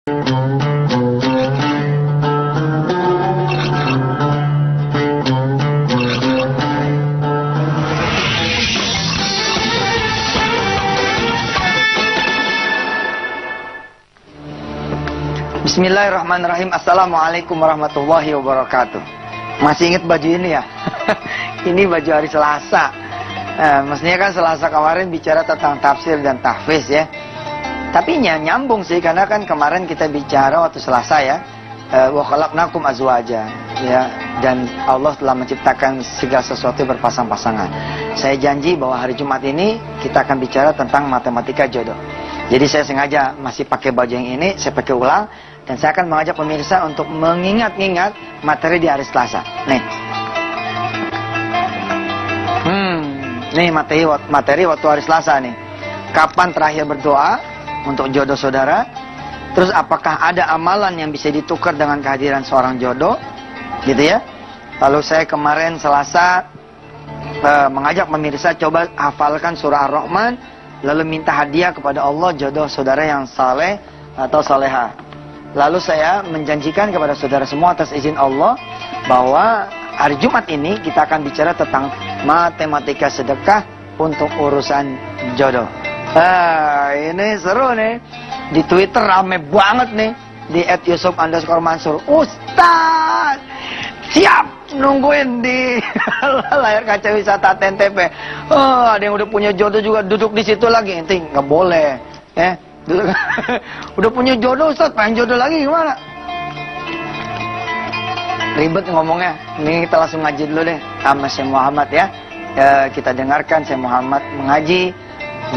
Bismillahirrahmanirrahim. Assalamualaikum warahmatullahi wabarakatuh. Masih ingat baju ini ya? Ini baju hari Selasa. Mestinya kan Selasa kemarin bicara tentang tafsir dan tahfiz ya. Tapi nyambung sih, karena kan kemarin kita bicara waktu Selasa ya, wa khalaqnakum azwaja ya, dan Allah telah menciptakan segala sesuatu berpasang-pasangan. Saya janji bahwa hari Jumat ini kita akan bicara tentang matematika jodoh. Jadi saya sengaja masih pakai baju yang ini, saya pakai ulang, dan saya akan mengajak pemirsa untuk mengingat-ingat materi di hari Selasa. Nih materi waktu hari Selasa nih. Kapan terakhir berdoa untuk jodoh saudara? Terus apakah ada amalan yang bisa ditukar dengan kehadiran seorang jodoh? Gitu ya. Lalu saya kemarin Selasa mengajak pemirsa coba hafalkan surah Ar-Rahman, lalu minta hadiah kepada Allah jodoh saudara yang saleh atau saleha. Lalu saya menjanjikan kepada saudara semua atas izin Allah bahwa hari Jumat ini kita akan bicara tentang matematika sedekah untuk urusan jodoh. Ini seru nih. Di Twitter rame banget nih. Di @yusuf_mansur. Ustaz, siap nungguin di layar kaca wisata TNTP. Ada yang udah punya jodoh juga duduk di situ lagi. Ente nggak boleh. Udah punya jodoh Ustaz, pengen jodoh lagi gimana? Ribet ngomongnya. Ini kita langsung ngaji dulu deh sama Syekh Muhammad ya. Kita dengarkan Syekh Muhammad mengaji,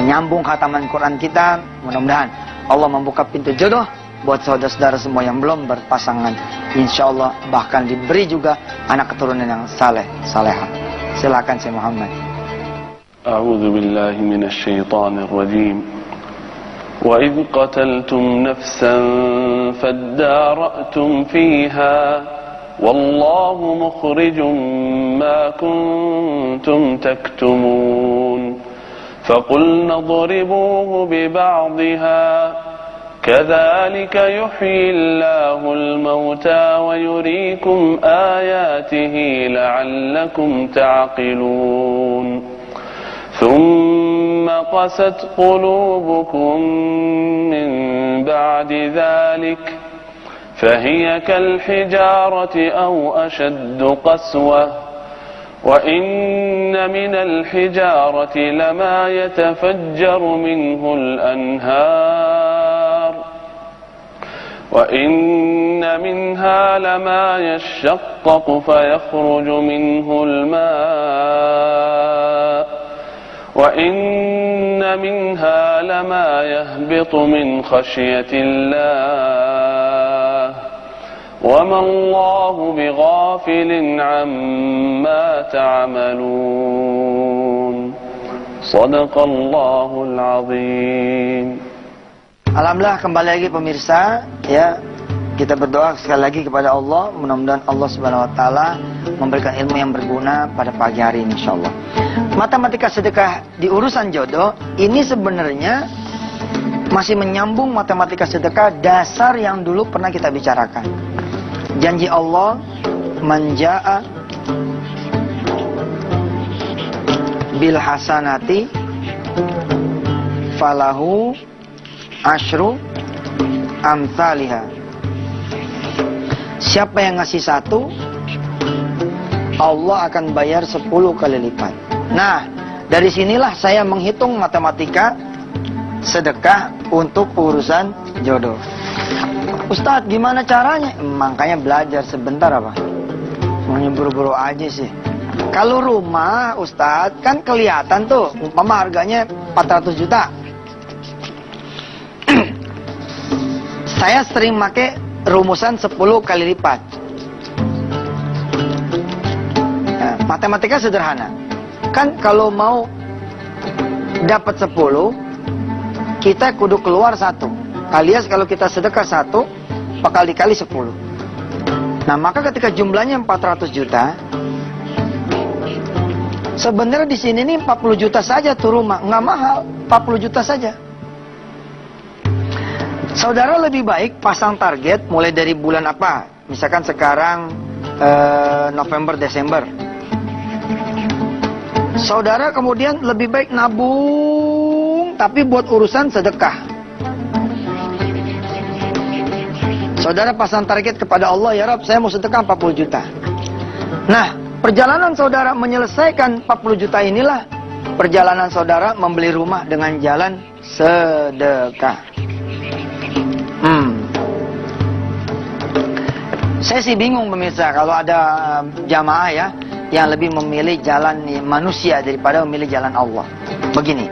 menyambung khataman Quran kita. Mudah-mudahan Allah membuka pintu jodoh buat saudara-saudara semua yang belum berpasangan. Insya Allah bahkan diberi juga anak keturunan yang saleh, saleha. Silakan Syekh Muhammad. A'udzu billahi minasy syaithanir rajim. وَإِذْ قَتَلْتُمْ نَفْسًا فَادَّارَأْتُمْ فِيهَا وَاللَّهُ مُخْرِجٌ مَا كُنْتُمْ تَكْتُمُونَ فَقُلْنَا اضْرِبُوهُ بِبَعْضِهَا كَذَلِكَ يُحْيِي اللَّهُ الْمَوْتَى وَيُرِيكُمْ آيَاتِهِ لَعَلَّكُمْ تَعْقِلُونَ ثم قست قلوبكم من بعد ذلك فهي كالحجارة أو أشد قسوة وإن من الحجارة لما يتفجر منه الأنهار وإن منها لما يشقق فيخرج منه الماء وَإِنَّ مِنْهَا لَمَا يَهْبِطُ مِنْ خَشْيَةِ اللَّهِ وَمَا اللَّهُ بِغَافِلٍ عَمَّا تَعْمَلُونَ صَدَقَ اللَّهُ الْعَظِيمُ. Alhamdulillah, kembali lagi pemirsa ya. Kita berdoa sekali lagi kepada Allah, mudah-mudahan Allah Subhanahu wa taala memberikan ilmu yang berguna pada pagi hari ini insyaallah. Matematika sedekah di urusan jodoh ini sebenarnya masih menyambung matematika sedekah dasar yang dulu pernah kita bicarakan. Janji Allah, man jaa bil hasanati falahu asyru amsalihha. Siapa yang ngasih satu, Allah akan bayar 10 kali lipat. Nah, dari sinilah saya menghitung matematika sedekah untuk urusan jodoh. Ustadz, gimana caranya? Makanya belajar sebentar apa? Semuanya buru-buru aja sih. Kalau rumah, Ustadz, kan kelihatan tuh, umpama harganya 400 juta. Saya sering pakai rumusan 10 kali lipat. Nah, matematika sederhana. Kan kalau mau dapat 10, kita kudu keluar 1. Alias kalau kita sedekah 1, bakal dikali 10. Nah, maka ketika jumlahnya 400 juta, sebenarnya di sini nih 40 juta saja tuh rumah, nggak mahal, 40 juta saja. Saudara lebih baik pasang target mulai dari bulan apa? Misalkan sekarang November, Desember. Saudara kemudian lebih baik nabung, tapi buat urusan sedekah. Saudara pasang target kepada Allah, ya Rabb, saya mau sedekah 40 juta. Nah, perjalanan saudara menyelesaikan 40 juta inilah perjalanan saudara membeli rumah dengan jalan sedekah. Saya sih bingung pemirsa kalau ada jamaah ya yang lebih memilih jalan manusia daripada memilih jalan Allah. Begini,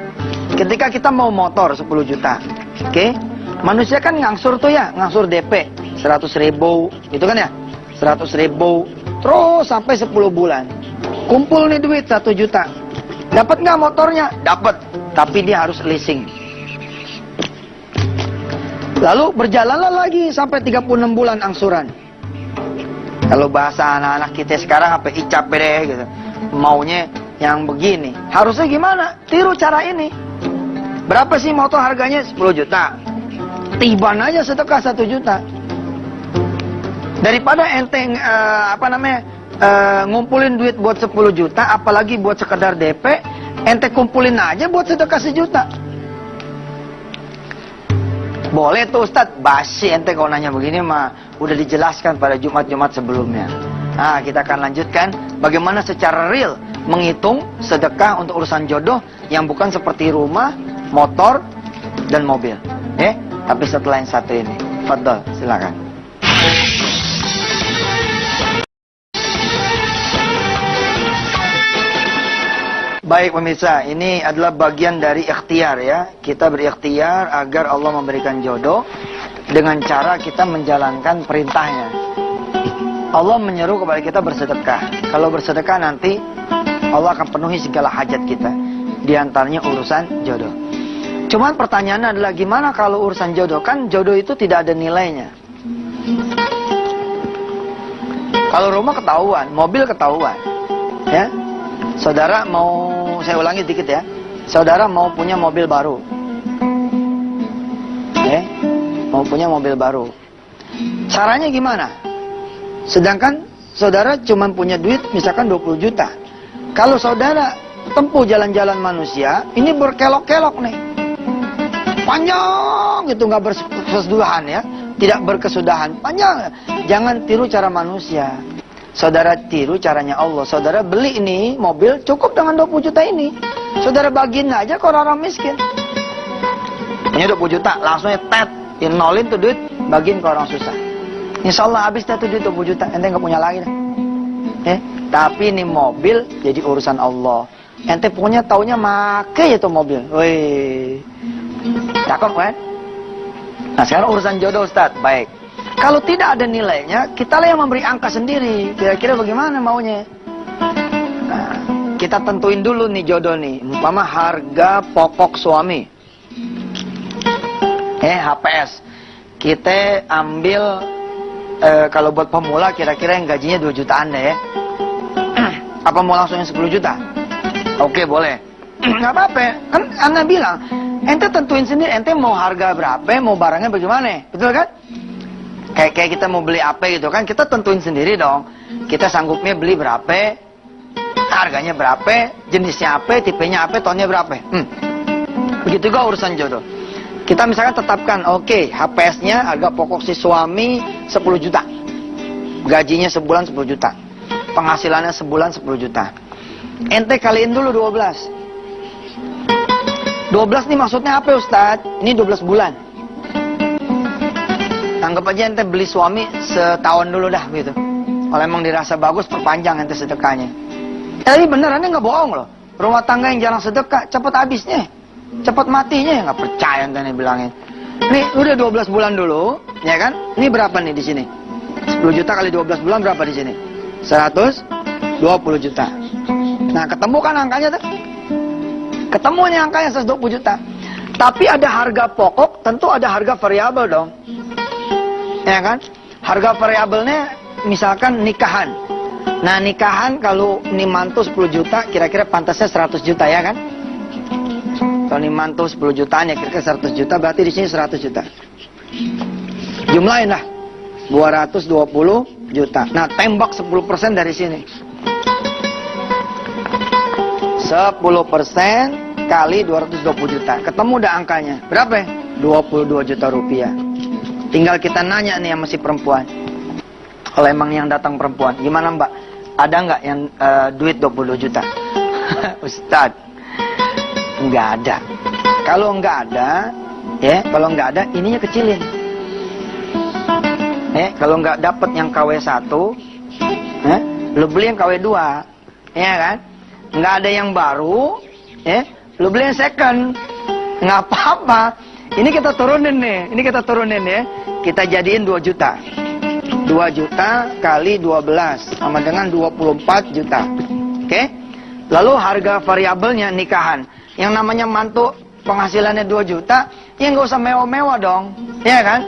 ketika kita mau motor 10 juta, oke? Manusia kan ngangsur tuh ya, ngangsur DP 100.000, itu kan ya, 100.000, terus sampai 10 bulan. Kumpul nih duit 1 juta. Dapat nggak motornya? Dapat, tapi dia harus leasing. Lalu berjalanlah lagi sampai 36 bulan angsuran. Kalau bahasa anak-anak kita sekarang apa icap deh gitu. Maunya yang begini. Harusnya gimana? Tiru cara ini. Berapa sih motor harganya? 10 juta. Tiban aja sedekah 1 juta. Daripada ente ngumpulin duit buat 10 juta, apalagi buat sekedar DP, ente kumpulin aja buat sedekah 1 juta. Boleh tuh Ustadz, basi ente kalau nanya begini mah udah dijelaskan pada Jumat-Jumat sebelumnya. Nah, kita akan lanjutkan bagaimana secara real menghitung sedekah untuk urusan jodoh yang bukan seperti rumah, motor, dan mobil. Tapi setelah yang satu ini. Fadol, silakan. Baik pemirsa, ini adalah bagian dari ikhtiar ya. Kita berikhtiar agar Allah memberikan jodoh dengan cara kita menjalankan perintahnya. Allah menyeru kepada kita bersedekah. Kalau bersedekah nanti Allah akan penuhi segala hajat kita. Di antaranya urusan jodoh. Cuman pertanyaannya adalah gimana kalau urusan jodoh? Kan jodoh itu tidak ada nilainya. Kalau rumah ketahuan, mobil ketahuan. Ya. Saudara mau, saya ulangi sedikit ya. Saudara mau punya mobil baru. Mau punya mobil baru. Caranya gimana? Sedangkan saudara cuma punya duit misalkan 20 juta. Kalau saudara tempuh jalan-jalan manusia, ini berkelok-kelok nih. Panjang gitu, nggak berkesudahan ya. Tidak berkesudahan, panjang. Jangan tiru cara manusia. Saudara tiru caranya Allah. Saudara beli ini mobil cukup dengan 20 juta ini. Saudara bagiin aja ke orang miskin. Ini 20 juta, langsung tet, nolin tuh duit, bagiin ke orang susah. Insya Allah habis dah tuh duit 20 juta, ente nggak punya lagi dah. Tapi ini mobil jadi urusan Allah. Ente punya taunya make ya tuh mobil. Wih, cakep kan? Nah sekarang urusan jodoh Ustaz, baik. Kalau tidak ada nilainya, kita lah yang memberi angka sendiri. Kira-kira bagaimana maunya? Nah, kita tentuin dulu nih jodoh nih. Umpama harga pokok suami. HPS. Kita ambil, kalau buat pemula kira-kira yang gajinya 2 jutaan deh ya. Apa mau langsung yang 10 juta? Oke, boleh. Nggak apa-apa. Kan Anda bilang, ente tentuin sendiri, ente mau harga berapa, mau barangnya bagaimana. Betul kan? Kayak kita mau beli apa gitu kan, kita tentuin sendiri dong. Kita sanggupnya beli berapa, harganya berapa, jenisnya apa, tipenya apa, tonnya berapa. Begitu juga urusan jodoh. Kita misalkan tetapkan, oke, HPS-nya harga pokok si suami 10 juta. Gajinya sebulan 10 juta. Penghasilannya sebulan 10 juta. Ente kaliin dulu 12. 12 nih maksudnya apa Ustadz? Ini 12 bulan. Anggap aja ente beli suami setahun dulu dah gitu. Kalau emang dirasa bagus, perpanjang ente sedekahnya. Tapi beneran ente nggak bohong loh. Rumah tangga yang jarang sedekah, cepet habisnya, cepet matinya. Nggak percaya ente nih bilangin. Nih udah 12 bulan dulu, ya kan? Ini berapa nih di sini? 10 juta kali 12 bulan berapa di sini? 120 juta. Nah ketemu kan angkanya tuh? Ketemu nih angkanya 120 juta. Tapi ada harga pokok, tentu ada harga variabel dong. Ya kan? Harga variabelnya misalkan nikahan. Nah nikahan kalau ini mantu 10 juta, kira-kira pantasnya 100 juta ya kan? Kalau ini mantu 10 jutaan ya kira-kira 100 juta, berarti di sini 100 juta. Jumlahin lah. 220 juta. Nah, tembak 10% dari sini. 10% kali 220 juta. Ketemu udah angkanya. Berapa? 22 juta rupiah. Tinggal kita nanya nih sama si perempuan. Kalau emang yang datang perempuan, gimana Mbak? Ada nggak yang duit 22 juta? Ustadz, nggak ada. Kalau nggak ada, kalau nggak ada, ininya kecilin. Kalau nggak dapet yang KW 1, lu beli yang KW 2, ya kan? Nggak ada yang baru, lu beli yang second, nggak apa-apa. Ini kita turunin nih, ya. Kita jadiin 2 juta. 2 juta kali 12 sama dengan 24 juta. Oke? Lalu harga variabelnya nikahan. Yang namanya mantu penghasilannya 2 juta, ya nggak usah mewah-mewah dong, ya kan?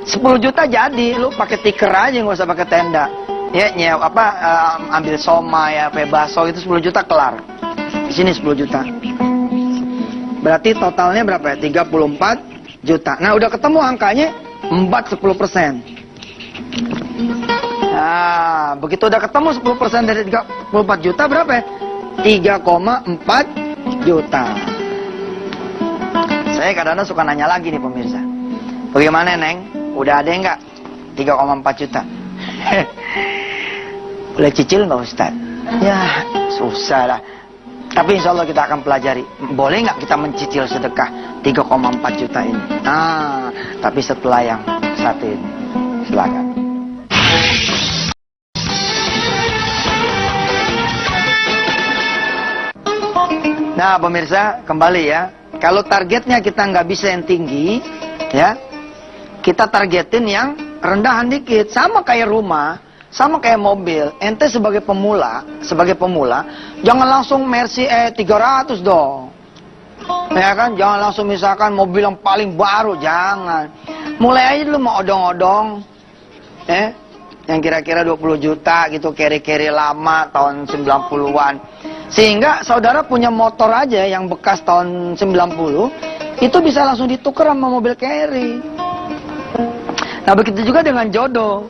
10 juta jadi, lu pakai tikar aja, nggak usah pakai tenda. Ya, ambil somai, bakso itu 10 juta kelar. Di sini 10 juta. Berarti totalnya berapa ya? 34 juta. Nah, udah ketemu angkanya, 10%. Nah, begitu udah ketemu 10% dari 34 juta berapa ya? 3,4 juta. Saya kadang-kadang suka nanya lagi nih pemirsa. Bagaimana Neng? Udah ada nggak 3,4 juta? Boleh cicil nggak Ustaz? Ya susah lah. Tapi insya Allah kita akan pelajari. Boleh nggak kita mencicil sedekah 3,4 juta ini? Nah, tapi setelah yang satu ini. Silakan. Nah pemirsa, kembali ya. Kalau targetnya kita nggak bisa yang tinggi, ya, kita targetin yang rendahan dikit. Sama kayak rumah, sama kayak mobil. Ente sebagai pemula, jangan langsung Mercy 300 dong. Ya kan, jangan langsung misalkan mobil yang paling baru, jangan. Mulai aja dulu mau odong-odong, yang kira-kira 20 juta gitu, carry-carry lama tahun 90-an. Sehingga saudara punya motor aja yang bekas tahun 90, itu bisa langsung ditukar sama mobil carry. Nah begitu juga dengan jodoh.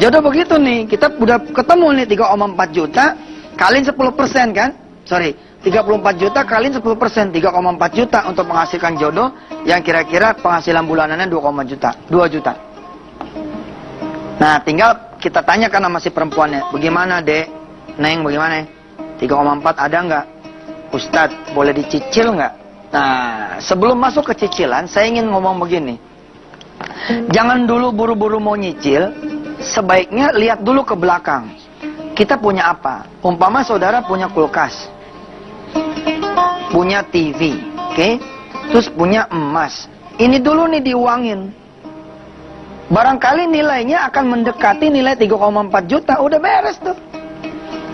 Jodoh begitu nih, kita udah ketemu nih 3,4 juta, kaliin 10% kan? 34 juta kaliin 10%, 3,4 juta untuk menghasilkan jodoh yang kira-kira penghasilan bulanannya 2 juta. Nah tinggal kita tanyakan sama si perempuannya, bagaimana Dek? Neng bagaimana? 3,4 ada nggak? Ustadz boleh dicicil nggak? Nah sebelum masuk ke cicilan, saya ingin ngomong begini. Jangan dulu buru-buru mau nyicil, sebaiknya lihat dulu ke belakang. Kita punya apa? Umpama saudara punya kulkas, punya TV, oke? Terus punya emas. Ini dulu nih diuangin. Barangkali nilainya akan mendekati nilai 3,4 juta, udah beres tuh.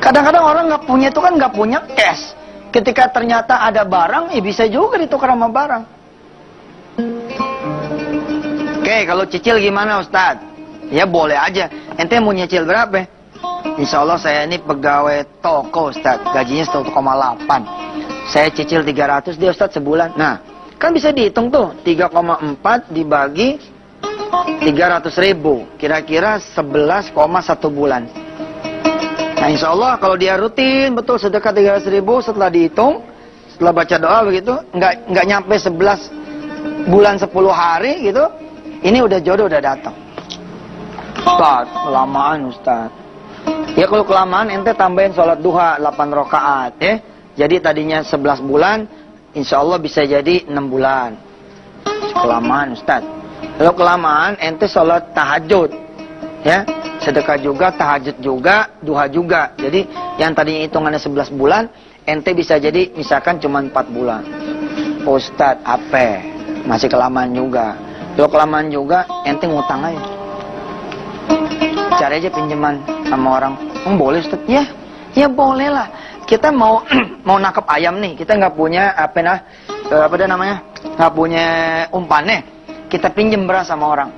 Kadang-kadang orang nggak punya itu kan nggak punya cash. Ketika ternyata ada barang, bisa juga ditukar sama barang. Oke, kalau cicil gimana Ustadz? Ya boleh aja. Ente mau nyicil berapa? Insya Allah saya ini pegawai toko Ustadz. Gajinya 1,8. Saya cicil 300 dia Ustadz sebulan. Nah, kan bisa dihitung tuh. 3,4 dibagi 300 ribu. Kira-kira 11,1 bulan. Nah insya Allah kalau dia rutin betul sedekah 300 ribu, setelah dihitung, setelah baca doa begitu, nggak nyampe 11 bulan 10 hari gitu, ini udah jodoh udah datang. Ustaz, kelamaan Ustaz. Ya kalau kelamaan ente tambahin sholat duha 8 rakaat ya. Jadi tadinya 11 bulan, insya Allah bisa jadi 6 bulan. Kelamaan Ustaz. Kalau kelamaan ente sholat tahajud ya. Sedekah juga, tahajud juga, duha juga. Jadi yang tadinya hitungannya 11 bulan, ente bisa jadi misalkan cuma 4 bulan. Ustadz, apa? Masih kelamaan juga. Kalau kelamaan juga, ente ngutang aja. Cari aja pinjaman sama orang. Boleh Ustadz? Ya boleh lah. Kita mau nangkep ayam nih, kita nggak punya nggak punya umpannya. Kita pinjem beras sama orang.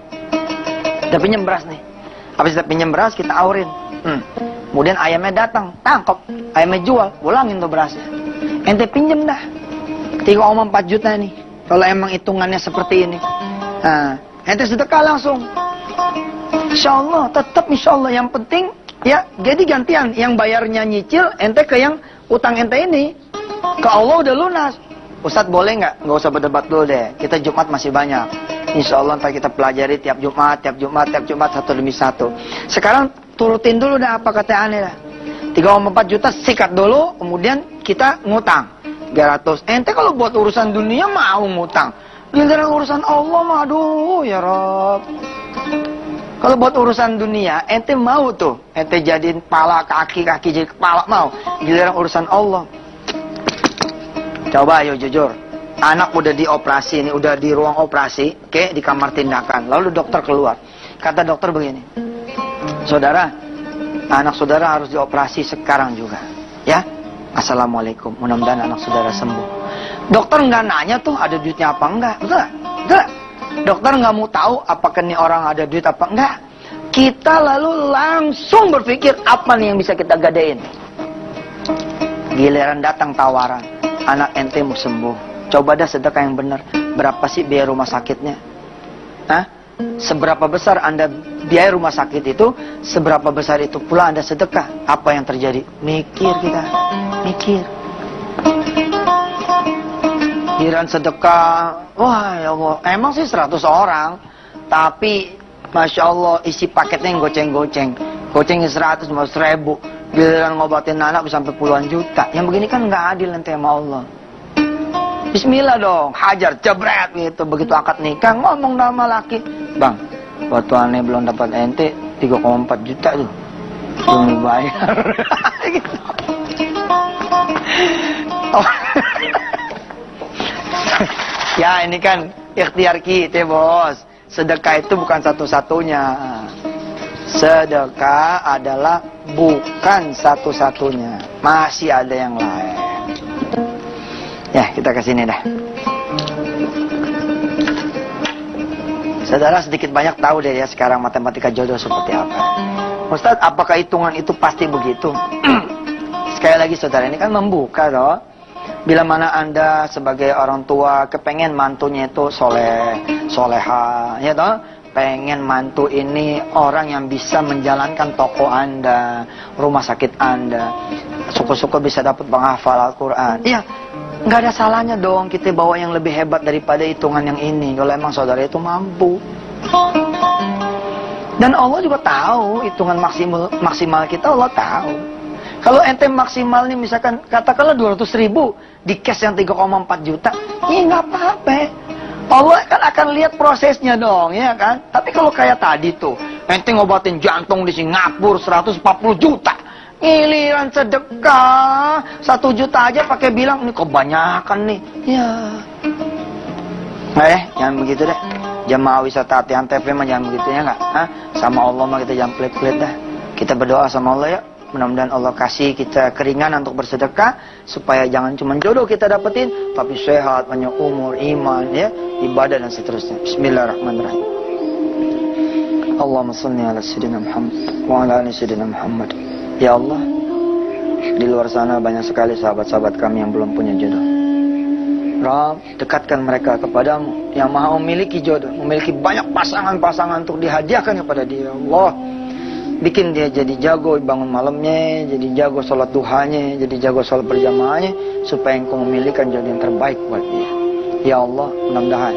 Kita pinjem beras nih. Habis kita pinjam beras, kita aurin. Kemudian ayamnya datang, tangkap. Ayamnya jual, pulangin tuh berasnya. Ente pinjem dah. 3,4 juta nih. Kalau emang hitungannya seperti ini. Nah, ente sedekah langsung. Insya Allah, tetap insya Allah. Yang penting, ya, jadi gantian. Yang bayarnya nyicil, ente ke yang utang ente ini. Ke Allah udah lunas. Ustadz boleh nggak? Nggak usah berdebat dulu deh. Kita Jumat masih banyak. Insya Allah ntar kita pelajari tiap Jumat, satu demi satu. Sekarang turutin dulu dah apa kata aneh dah. 3,4 juta sikat dulu, kemudian kita ngutang 300. Ente kalau buat urusan dunia mau ngutang. Giliran urusan Allah mah aduh ya Rob. Kalau buat urusan dunia, ente mau tuh, ente jadiin kepala, kaki jadi kepala mau. Giliran urusan Allah. Coba ayo jujur. Anak udah dioperasi, ini udah di ruang operasi, oke, di kamar tindakan. Lalu dokter keluar. Kata dokter begini, saudara, anak saudara harus dioperasi sekarang juga, ya. Assalamualaikum. Mudah-mudahan anak saudara sembuh. Dokter nggak nanya tuh ada duitnya apa enggak, betul nggak? Betul nggak? Dokter nggak mau tahu apakah nih orang ada duit apa enggak. Kita lalu langsung berpikir apa nih yang bisa kita gadein. Giliran datang tawaran, anak ente mau sembuh. Coba dah sedekah yang benar. Berapa sih biaya rumah sakitnya? Hah? Seberapa besar Anda biaya rumah sakit itu, seberapa besar itu pula Anda sedekah. Apa yang terjadi? Mikir kita. Mikir. Giliran sedekah, wah ya Allah, emang sih 100 orang. Tapi, Masya Allah, isi paketnya yang goceng-goceng. Gocengnya 100, 100.000. Giliran ngobatin anak bisa sampai puluhan juta. Yang begini kan nggak adil nanti sama Allah. Bismillah dong, hajar, jebret gitu. Begitu akad nikah, ngomong sama laki. Bang, waktu aneh belum dapat ente, 3,4 juta tuh. Belum dibayar. Gitu. Oh. Ya, ini kan ikhtiar kita, bos. Sedekah itu bukan satu-satunya. Sedekah adalah bukan satu-satunya. Masih ada yang lain. Ya, kita ke sini dah. Saudara sedikit banyak tahu deh ya sekarang matematika jodoh seperti apa. Ustadz, apakah hitungan itu pasti begitu? Sekali lagi saudara, ini kan membuka toh. Bila mana Anda sebagai orang tua kepengen mantunya itu soleh, soleha, ya toh? Pengen mantu ini orang yang bisa menjalankan toko Anda, rumah sakit Anda. Syukur-syukur bisa dapat penghafal Al-Quran. Iya. Nggak ada salahnya dong kita bawa yang lebih hebat daripada hitungan yang ini. Kalau emang saudara itu mampu. Dan Allah juga tahu hitungan maksimal kita, Allah tahu. Kalau ente maksimal nih misalkan katakanlah 200.000 di cash yang 3,4 juta, ya nggak apa-apa. Allah kan akan lihat prosesnya dong, ya kan? Tapi kalau kayak tadi tuh, ente ngobatin jantung di Singapura 140 juta. Giliran sedekah 1 juta aja pakai bilang ini kebanyakan nih. Ya. Jangan begitu deh. Jemaah wisata hati antv mah jangan begitu ya enggak? Sama Allah mah kita jangan pelit-pelit dah. Kita berdoa sama Allah ya. Mudah-mudahan Allah kasih kita keringanan untuk bersedekah supaya jangan cuma jodoh kita dapetin, tapi sehat, panjang umur, iman ya, ibadah dan seterusnya. Bismillahirrahmanirrahim. Allahumma shalli ala sayyidina Muhammad wa ala ali sayyidina Muhammad. Ya Allah, di luar sana banyak sekali sahabat-sahabat kami yang belum punya jodoh. Rabb, dekatkan mereka kepadamu yang maha memiliki jodoh, memiliki banyak pasangan-pasangan untuk dihadiahkan kepada dia. Allah, bikin dia jadi jago bangun malamnya, jadi jago sholat duhanya, jadi jago sholat berjamaahnya, supaya engkau memilihkan jodoh yang terbaik buat dia. Ya Allah, mudah-mudahan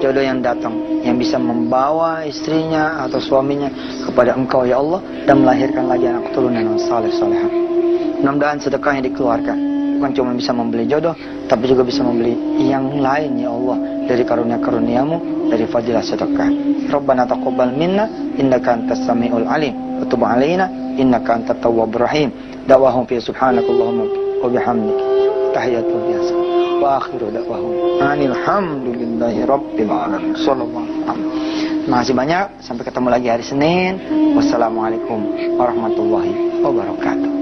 jodoh yang datang, yang bisa membawa istrinya atau suaminya kepada engkau ya Allah, dan melahirkan lagi anak keturunan yang saleh-salehah. Mudah-mudahan sedekah yang dikeluarkan bukan cuma bisa membeli jodoh, tapi juga bisa membeli yang lain ya Allah, dari karunia-karuniamu, dari fadilah sedekah. Rabbana taqabbal minna innaka antas samiul alim wa tub alaina innaka antat tawwabur rahim. Da'wahum fi subhanakallahumma wa bihamdika tahiyyatuhum biasa. Wa akhiru da'wahum alhamdulillahi rabbil alamin. Sallallahu alaihi wasallam. Terima kasih banyak. Sampai ketemu lagi hari Senin. Wassalamualaikum warahmatullahi wabarakatuh.